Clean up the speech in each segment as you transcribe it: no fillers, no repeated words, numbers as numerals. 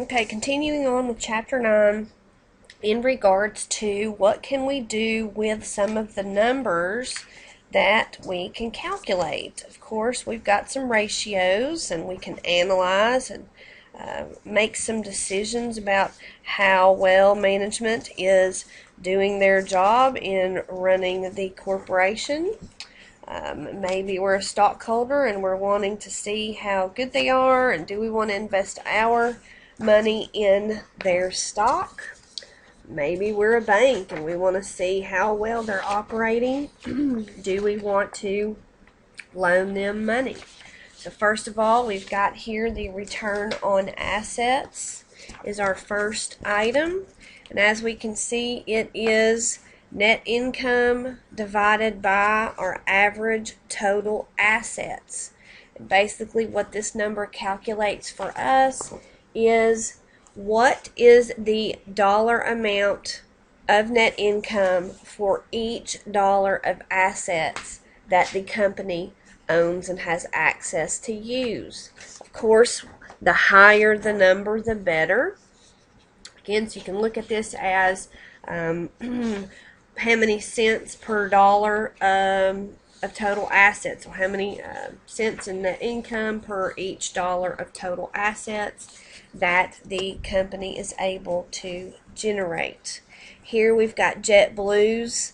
Okay, continuing on with Chapter 9 in regards to what can we do with some of the numbers that we can calculate. Of course, we've got some ratios and we can analyze and make some decisions about how well management is doing their job in running the corporation. Maybe we're a stockholder and we're wanting to see how good they are, and do we want to invest our money in their stock? Maybe we're a bank and we want to see how well they're operating. Do we want to loan them money? So first of all, we've got here the return on assets is our first item. And as we can see, it is net income divided by our average total assets. And basically what this number calculates for us is what is the dollar amount of net income for each dollar of assets that the company owns and has access to use. Of course, the higher the number, the better. Again, so you can look at this as how many cents per dollar of total assets, or how many cents in net income per each dollar of total assets that the company is able to generate. Here we've got JetBlue's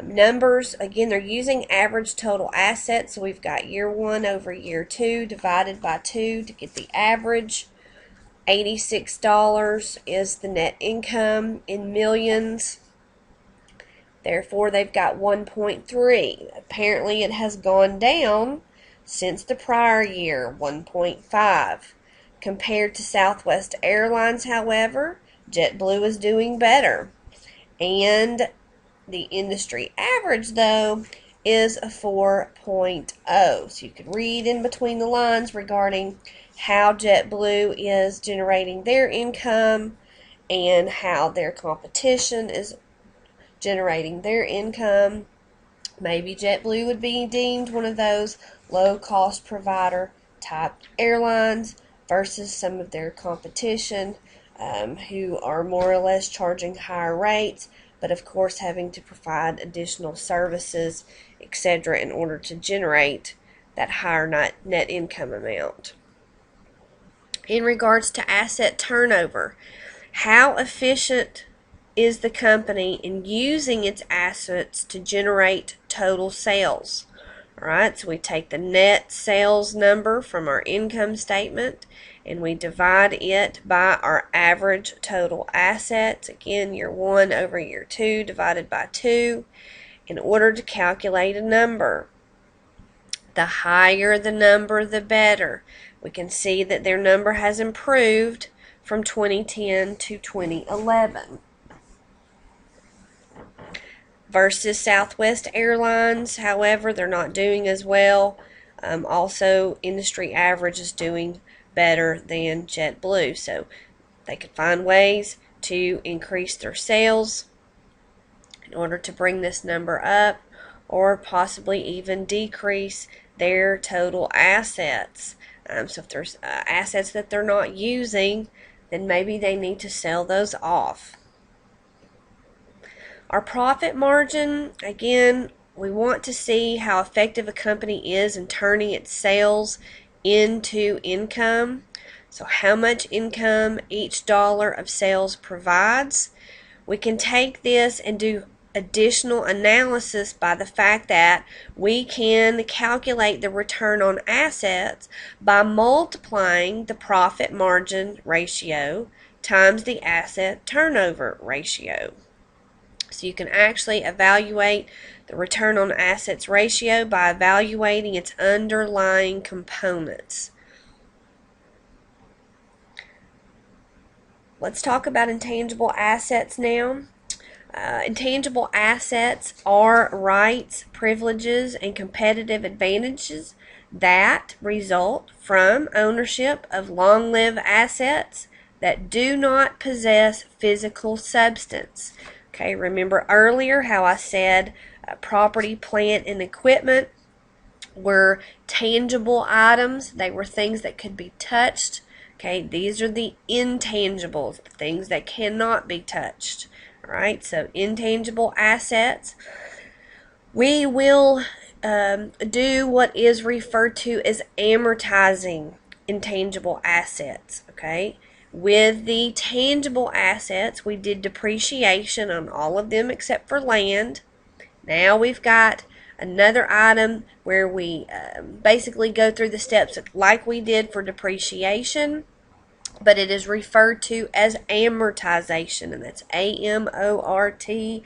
numbers. Again, they're using average total assets, so we've got year 1 over year 2 divided by 2 to get the average. $86 is the net income in millions. Therefore, they've got 1.3. Apparently, it has gone down since the prior year, 1.5. Compared to Southwest Airlines, however, JetBlue is doing better. And the industry average, though, is a 4.0. So you can read in between the lines regarding how JetBlue is generating their income and how their competition is generating their income. Maybe JetBlue would be deemed one of those low-cost provider type airlines versus some of their competition who are more or less charging higher rates, but of course having to provide additional services, etc., in order to generate that higher net income amount. In regards to asset turnover, how efficient is the company in using its assets to generate total sales? Alright, so we take the net sales number from our income statement and we divide it by our average total assets. Again, year 1 over year 2 divided by 2 in order to calculate a number. The higher the number, the better. We can see that their number has improved from 2010 to 2011. Versus Southwest Airlines, however, they're not doing as well. Also, industry average is doing better than JetBlue, so they could find ways to increase their sales in order to bring this number up, or possibly even decrease their total assets. So if there's assets that they're not using, then maybe they need to sell those off. Our profit margin, again, we want to see how effective a company is in turning its sales into income. So how much income each dollar of sales provides. We can take this and do additional analysis by the fact that we can calculate the return on assets by multiplying the profit margin ratio times the asset turnover ratio. So you can actually evaluate the return on assets ratio by evaluating its underlying components. Let's talk about intangible assets now. Intangible assets are rights, privileges, and competitive advantages that result from ownership of long-lived assets that do not possess physical substance. Okay, remember earlier how I said property, plant, and equipment were tangible items. They were things that could be touched, Okay, these are the intangibles, the things that cannot be touched. All right, so intangible assets. We will do what is referred to as amortizing intangible assets. Okay, with the tangible assets, we did depreciation on all of them except for land. Now we've got another item where we basically go through the steps like we did for depreciation, but it is referred to as amortization, and that's AMORTIZATION.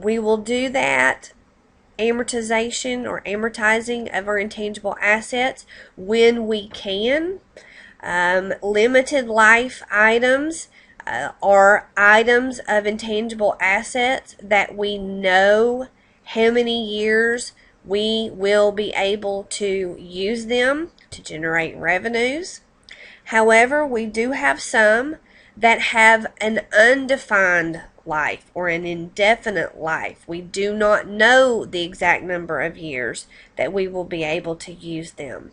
We will do that amortization or amortizing of our intangible assets when we can. Limited life items are items of intangible assets that we know how many years we will be able to use them to generate revenues. However, we do have some that have an undefined life or an indefinite life. We do not know the exact number of years that we will be able to use them.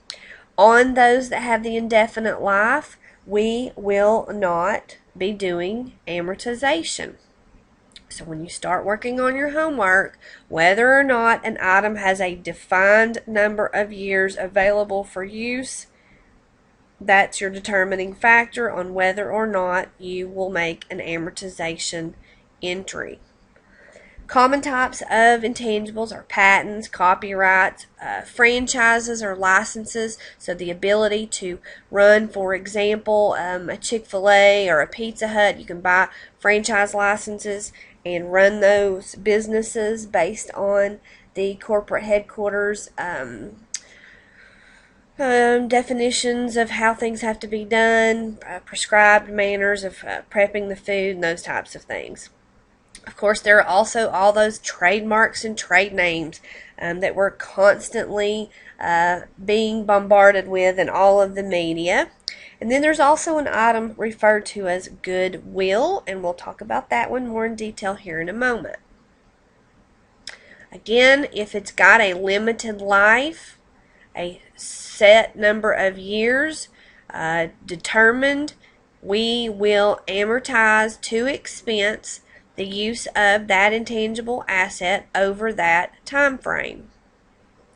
On those that have the indefinite life, we will not be doing amortization. So when you start working on your homework, whether or not an item has a defined number of years available for use, that's your determining factor on whether or not you will make an amortization entry. Common types of intangibles are patents, copyrights, franchises or licenses, so the ability to run, for example, a Chick-fil-A or a Pizza Hut. You can buy franchise licenses and run those businesses based on the corporate headquarters definitions of how things have to be done, prescribed manners of prepping the food, and those types of things. Of course, there are also all those trademarks and trade names that we're constantly being bombarded with in all of the media. And then there's also an item referred to as goodwill, and we'll talk about that one more in detail here in a moment. Again, if it's got a limited life, a set number of years determined, we will amortize to expense the use of that intangible asset over that time frame.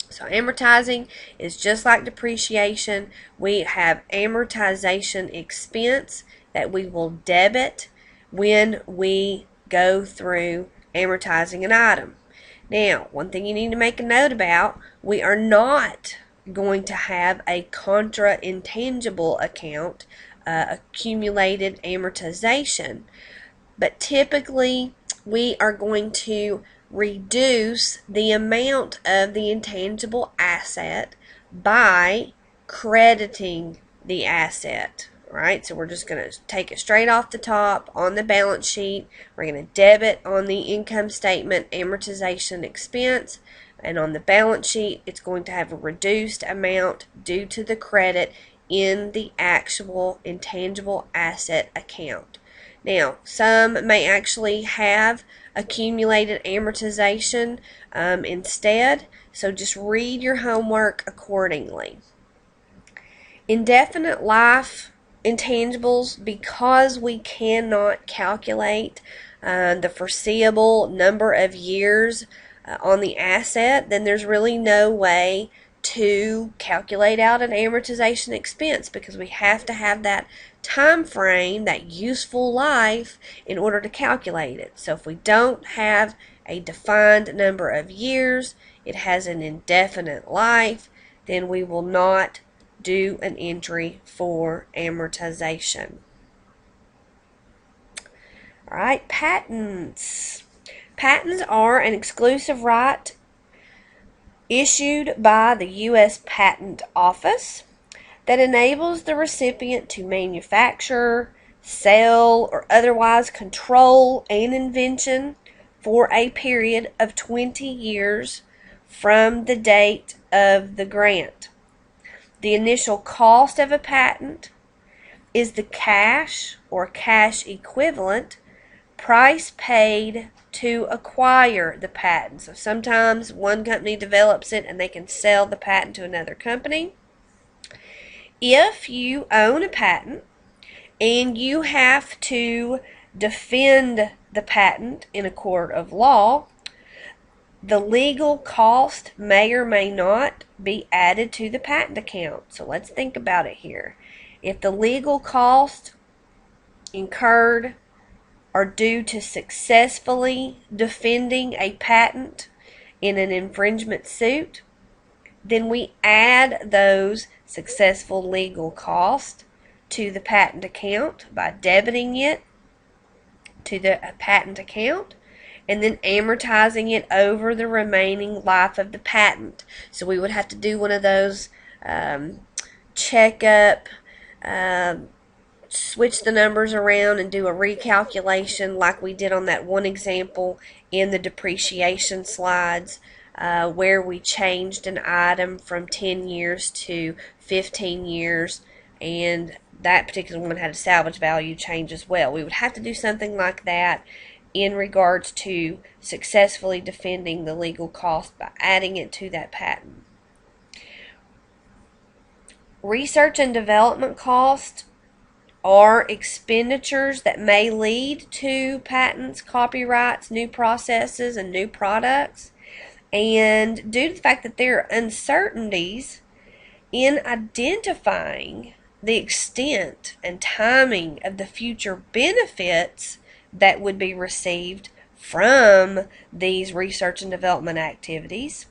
So amortizing is just like depreciation. We have amortization expense that we will debit when we go through amortizing an item. Now, one thing you need to make a note about, we are not going to have a contra intangible account, accumulated amortization. But typically, we are going to reduce the amount of the intangible asset by crediting the asset. Right? So we're just going to take it straight off the top on the balance sheet. We're going to debit on the income statement amortization expense. And on the balance sheet, it's going to have a reduced amount due to the credit in the actual intangible asset account. Now, some may actually have accumulated amortization instead, so just read your homework accordingly. Indefinite life intangibles, because we cannot calculate the foreseeable number of years on the asset, then there's really no way to calculate out an amortization expense, because we have to have that time frame, that useful life, in order to calculate it. So if we don't have a defined number of years, it has an indefinite life, then we will not do an entry for amortization. All right, patents. Patents are an exclusive right issued by the U.S. Patent Office that enables the recipient to manufacture, sell, or otherwise control an invention for a period of 20 years from the date of the grant. The initial cost of a patent is the cash or cash equivalent price paid to acquire the patent. So sometimes one company develops it and they can sell the patent to another company. If you own a patent and you have to defend the patent in a court of law, the legal cost may or may not be added to the patent account. So let's think about it here. If the legal costs incurred are due to successfully defending a patent in an infringement suit, then we add those successful legal costs to the patent account by debiting it to the patent account and then amortizing it over the remaining life of the patent. So we would have to do one of those checkup, switch the numbers around and do a recalculation like we did on that one example in the depreciation slides, where we changed an item from 10 years to 15 years, and that particular one had a salvage value change as well. We would have to do something like that in regards to successfully defending the legal cost by adding it to that patent. Research and development costs are expenditures that may lead to patents, copyrights, new processes, and new products. And due to the fact that there are uncertainties in identifying the extent and timing of the future benefits that would be received from these research and development activities,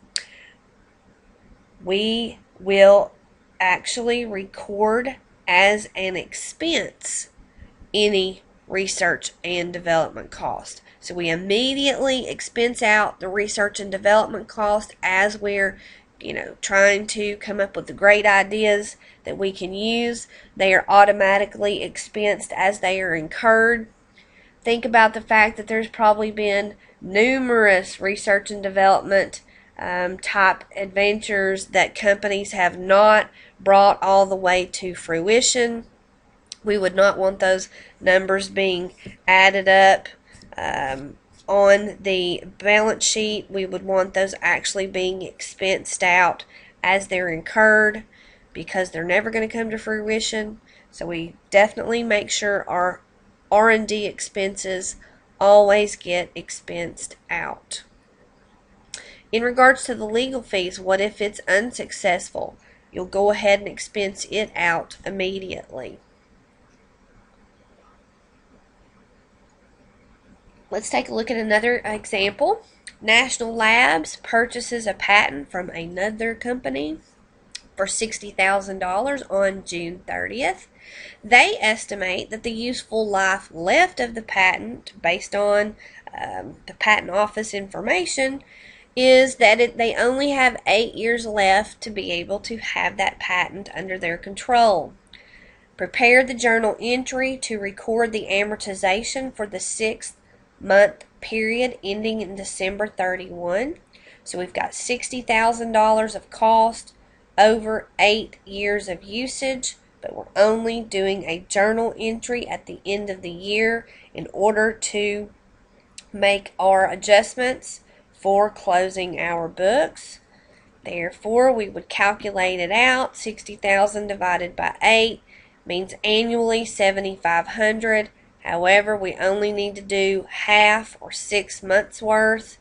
we will actually record as an expense any research and development cost. So we immediately expense out the research and development cost as we're trying to come up with the great ideas that we can use. They are automatically expensed as they are incurred. Think about the fact that there's probably been numerous research and development type adventures that companies have not brought all the way to fruition. We would not want those numbers being added up on the balance sheet. We would want those actually being expensed out as they're incurred, because they're never going to come to fruition. So we definitely make sure our R&D expenses always get expensed out. In regards to the legal fees, what if it's unsuccessful? You'll go ahead and expense it out immediately. Let's take a look at another example. National Labs purchases a patent from another company for $60,000 on June 30th. They estimate that the useful life left of the patent, based on the patent office information, is that they only have 8 years left to be able to have that patent under their control. Prepare the journal entry to record the amortization for the 6-month period ending in December 31. So we've got $60,000 of cost over 8 years of usage, but we're only doing a journal entry at the end of the year in order to make our adjustments for closing our books. Therefore, we would calculate it out. 60,000 divided by 8 means annually $7,500. However, we only need to do half, or 6 months worth.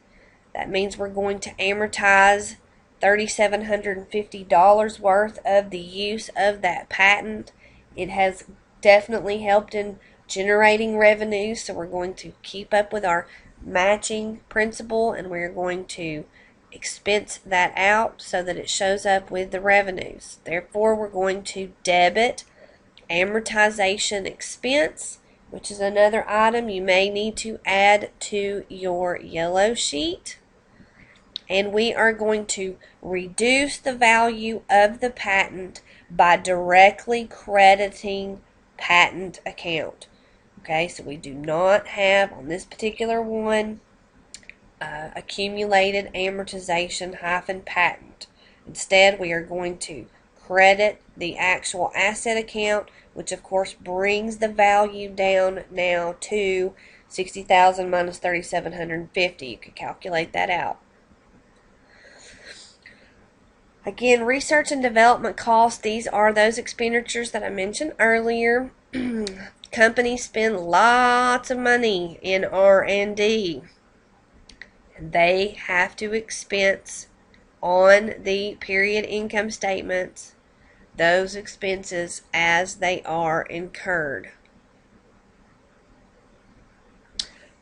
That means we're going to amortize $3,750 worth of the use of that patent. It has definitely helped in generating revenue, so we're going to keep up with our matching principle, and we're going to expense that out so that it shows up with the revenues. Therefore, we're going to debit amortization expense, which is another item you may need to add to your yellow sheet. And we are going to reduce the value of the patent by directly crediting patent account. Okay, so we do not have, on this particular one, accumulated amortization hyphen patent. Instead, we are going to credit the actual asset account, which of course brings the value down now to $60,000 minus $3,750. You could calculate that out. Again, research and development costs, these are those expenditures that I mentioned earlier. Companies spend lots of money in R&D. And they have to expense on the period income statements those expenses as they are incurred.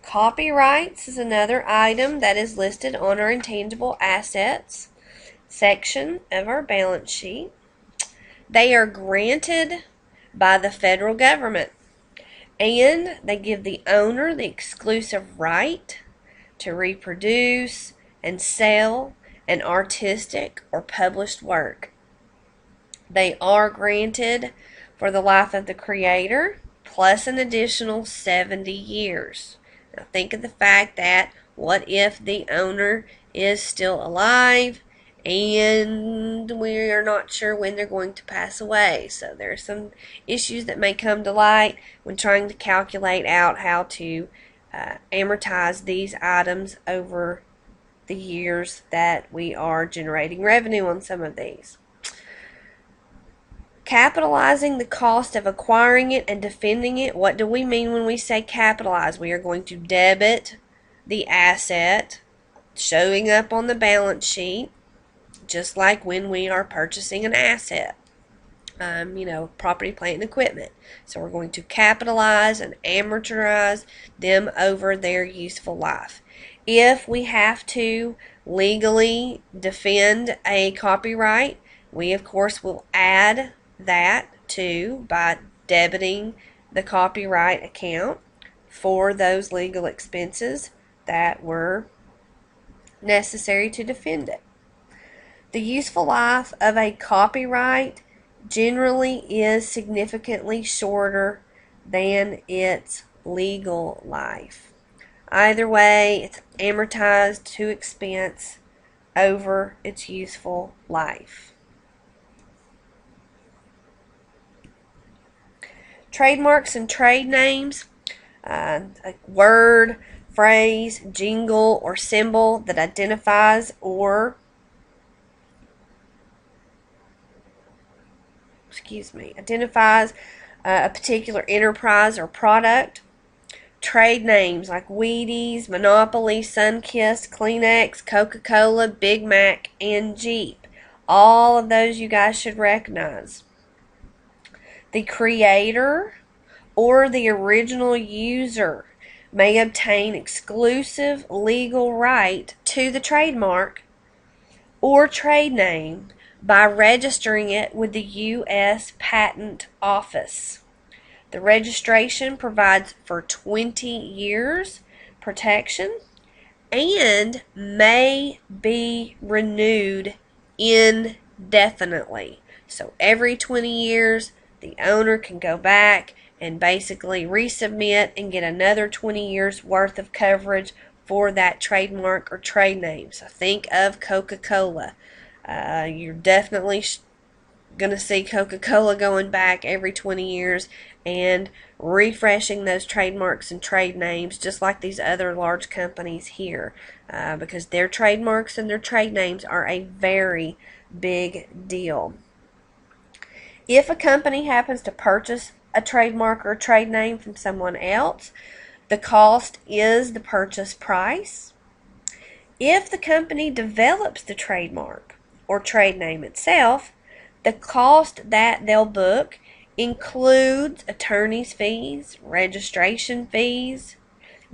Copyrights is another item that is listed on our intangible assets section of our balance sheet. They are granted by the federal government, and they give the owner the exclusive right to reproduce and sell an artistic or published work. They are granted for the life of the creator plus an additional 70 years. Now think of the fact that what if the owner is still alive and we are not sure when they're going to pass away. So there are some issues that may come to light when trying to calculate out how to amortize these items over the years that we are generating revenue on some of these. Capitalizing the cost of acquiring it and defending it. What do we mean when we say capitalize? We are going to debit the asset showing up on the balance sheet, just like when we are purchasing an asset, property, plant, and equipment. So we're going to capitalize and amortize them over their useful life. If we have to legally defend a copyright, we of course will add that to by debiting the copyright account for those legal expenses that were necessary to defend it. The useful life of a copyright generally is significantly shorter than its legal life. Either way, it's amortized to expense over its useful life. Trademarks and trade names, a word, phrase, jingle, or symbol that identifies a particular enterprise or product. Trade names like Wheaties, Monopoly, Sunkist, Kleenex, Coca-Cola, Big Mac, and Jeep. All of those you guys should recognize. The creator or the original user may obtain exclusive legal right to the trademark or trade name by registering it with the U.S. Patent Office. The registration provides for 20 years protection and may be renewed indefinitely. So every 20 years, the owner can go back and basically resubmit and get another 20 years worth of coverage for that trademark or trade name. So think of Coca-Cola. You're definitely going to see Coca-Cola going back every 20 years and refreshing those trademarks and trade names just like these other large companies here, because their trademarks and their trade names are a very big deal. If a company happens to purchase a trademark or a trade name from someone else, the cost is the purchase price. If the company develops the trademark or trade name itself, the cost that they'll book includes attorney's fees, registration fees,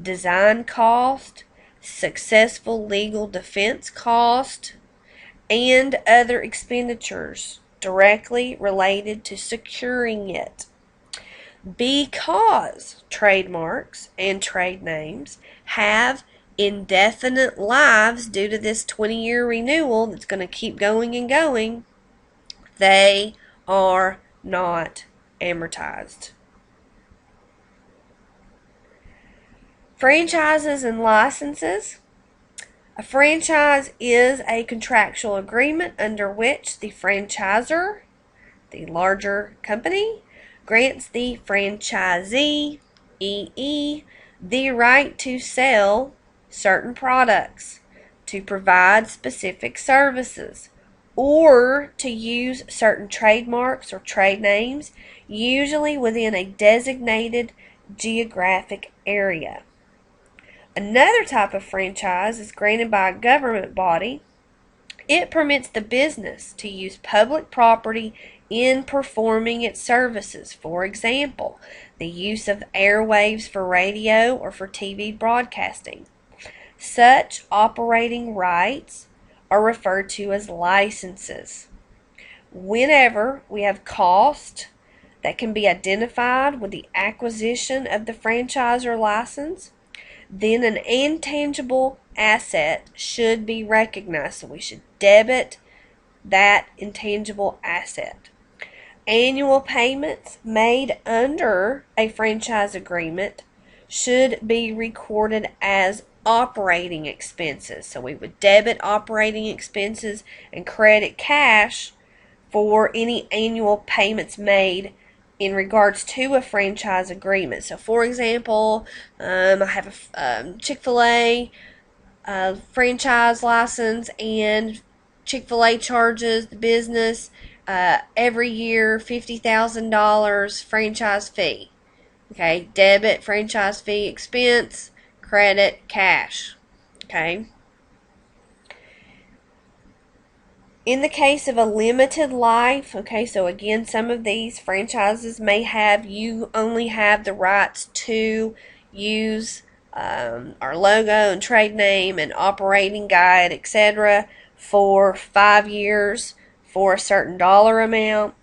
design cost, successful legal defense cost, and other expenditures directly related to securing it. Because trademarks and trade names have indefinite lives due to this 20-year renewal that's going to keep going and going, they are not amortized. Franchises and licenses. A franchise is a contractual agreement under which the franchisor, the larger company, grants the franchisee, the the right to sell certain products, to provide specific services, or to use certain trademarks or trade names, usually within a designated geographic area. Another type of franchise is granted by a government body. It permits the business to use public property in performing its services. For example, the use of airwaves for radio or for TV broadcasting. Such operating rights are referred to as licenses. Whenever we have cost that can be identified with the acquisition of the franchise or license, then an intangible asset should be recognized. So we should debit that intangible asset. Annual payments made under a franchise agreement should be recorded as operating expenses. So we would debit operating expenses and credit cash for any annual payments made in regards to a franchise agreement. So for example, I have a Chick-fil-A franchise license, and Chick-fil-A charges the business every year $50,000 franchise fee. Okay, debit franchise fee expense, credit cash. Okay. In the case of a limited life, okay, so again, some of these franchises may have, you only have the rights to use our logo and trade name and operating guide, etc., for 5 years for a certain dollar amount.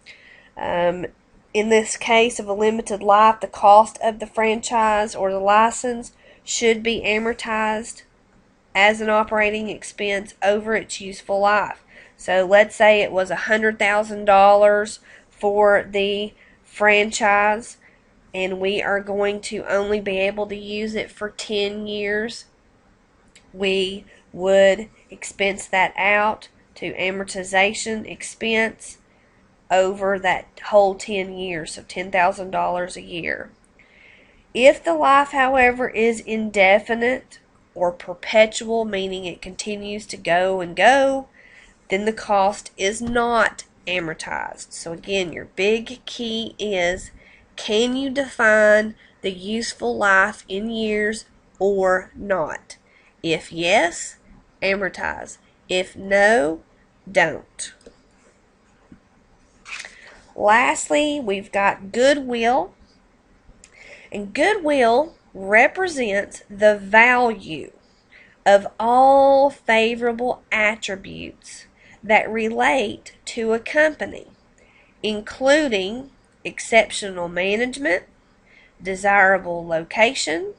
In this case of a limited life, the cost of the franchise or the license should be amortized as an operating expense over its useful life. So let's say it was $100,000 for the franchise, and we are going to only be able to use it for 10 years. We would expense that out to amortization expense over that whole 10 years, so $10,000 a year. If the life, however, is indefinite or perpetual, meaning it continues to go and go, then the cost is not amortized. So again, your big key is, can you define the useful life in years or not? If yes, amortize. If no, don't. Lastly, we've got goodwill. And goodwill represents the value of all favorable attributes that relate to a company, including exceptional management, desirable location,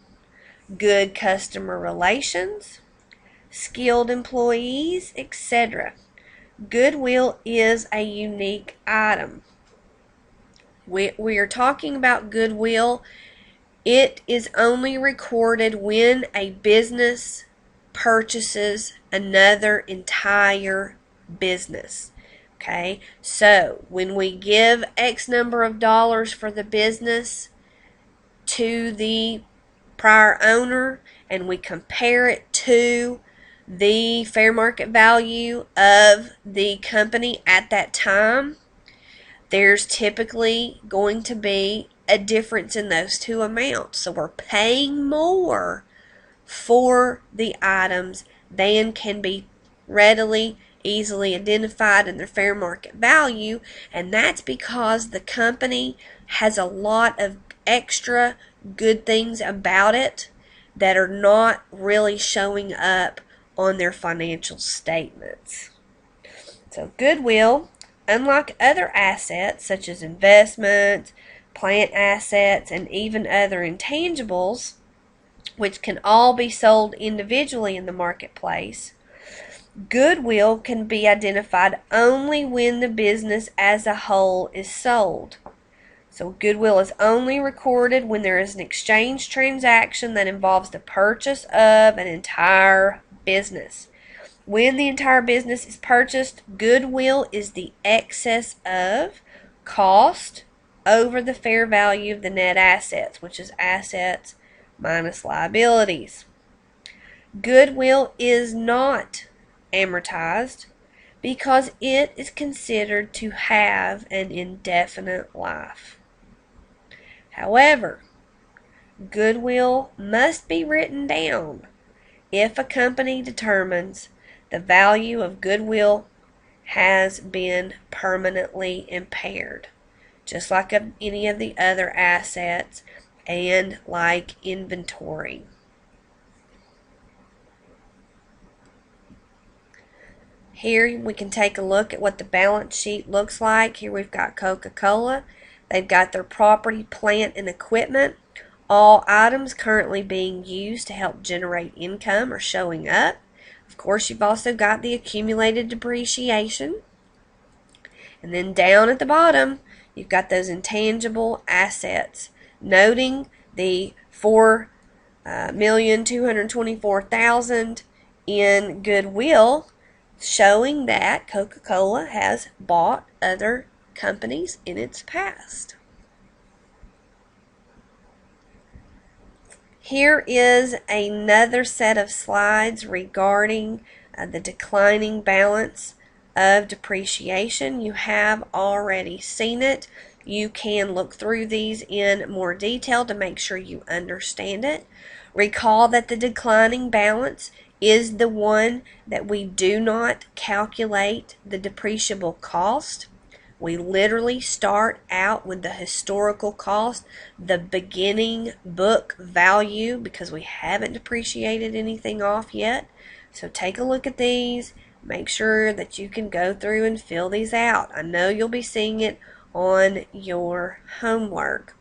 good customer relations, skilled employees, etc. Goodwill is a unique item. We are talking about goodwill. It is only recorded when a business purchases another entire business. Okay, so when we give X number of dollars for the business to the prior owner and we compare it to the fair market value of the company at that time, there's typically going to be a difference in those two amounts. So we're paying more for the items than can be readily, easily identified in their fair market value, and that's because the company has a lot of extra good things about it that are not really showing up on their financial statements. So goodwill, unlike other assets such as investments, plant assets, and even other intangibles, which can all be sold individually in the marketplace, goodwill can be identified only when the business as a whole is sold. So goodwill is only recorded when there is an exchange transaction that involves the purchase of an entire business. When the entire business is purchased, goodwill is the excess of cost over the fair value of the net assets, which is assets minus liabilities. Goodwill is not amortized because it is considered to have an indefinite life. However, goodwill must be written down if a company determines the value of goodwill has been permanently impaired, just like any of the other assets and like inventory. Here we can take a look at what the balance sheet looks like. Here we've got Coca-Cola. They've got their property, plant, and equipment. All items currently being used to help generate income are showing up. Of course, you've also got the accumulated depreciation. And then down at the bottom, you've got those intangible assets, noting the $4,224,000 in goodwill, showing that Coca-Cola has bought other companies in its past. Here is another set of slides regarding the declining balance of depreciation. You have already seen it. You can look through these in more detail to make sure you understand it. Recall that the declining balance is the one that we do not calculate the depreciable cost. We literally start out with the historical cost, the beginning book value, because we haven't depreciated anything off yet. So take a look at these. Make sure that you can go through and fill these out. I know you'll be seeing it on your homework.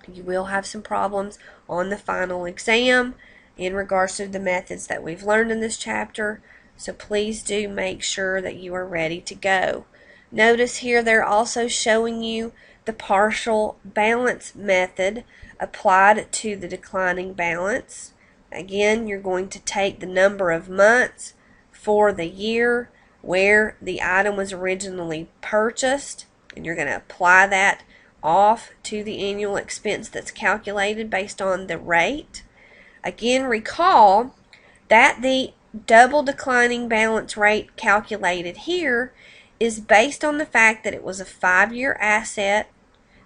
You will have some problems on the final exam in regards to the methods that we've learned in this chapter. So please do make sure that you are ready to go. Notice here they're also showing you the partial balance method applied to the declining balance. Again, you're going to take the number of months for the year where the item was originally purchased, and you're going to apply that off to the annual expense that's calculated based on the rate. Again, recall that the double declining balance rate calculated here is based on the fact that it was a 5-year asset.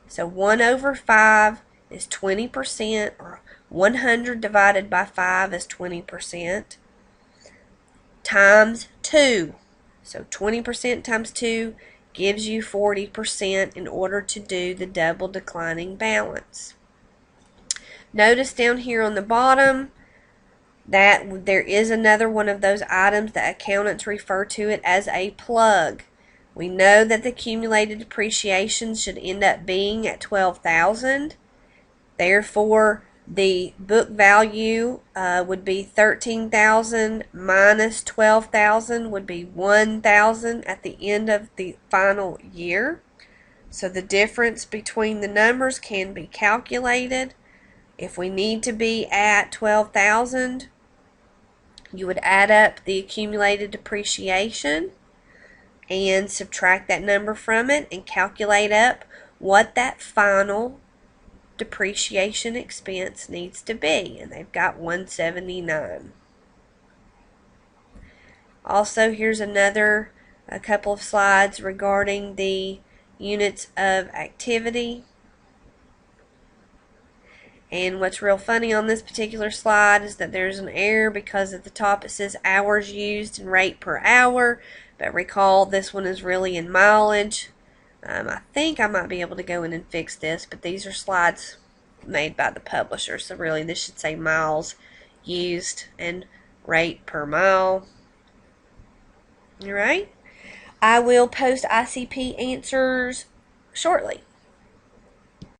So 1 over 5 is 20%, or 100 divided by 5 is 20%, times 2. So 20% times 2 gives you 40% in order to do the double declining balance. Notice down here on the bottom that there is another one of those items that accountants refer to it as a plug. We know that the accumulated depreciation should end up being at $12,000. Therefore, the book value would be $13,000 minus $12,000 would be $1,000 at the end of the final year. So the difference between the numbers can be calculated. If we need to be at $12,000, you would add up the accumulated depreciation and subtract that number from it and calculate up what that final depreciation expense needs to be, and they've got $179. Also, here's a couple of slides regarding the units of activity. And what's real funny on this particular slide is that there's an error because at the top it says hours used and rate per hour, but recall this one is really in mileage. I think I might be able to go in and fix this, but these are slides made by the publisher, so really this should say miles used and rate per mile. Alright, I will post ICP answers shortly.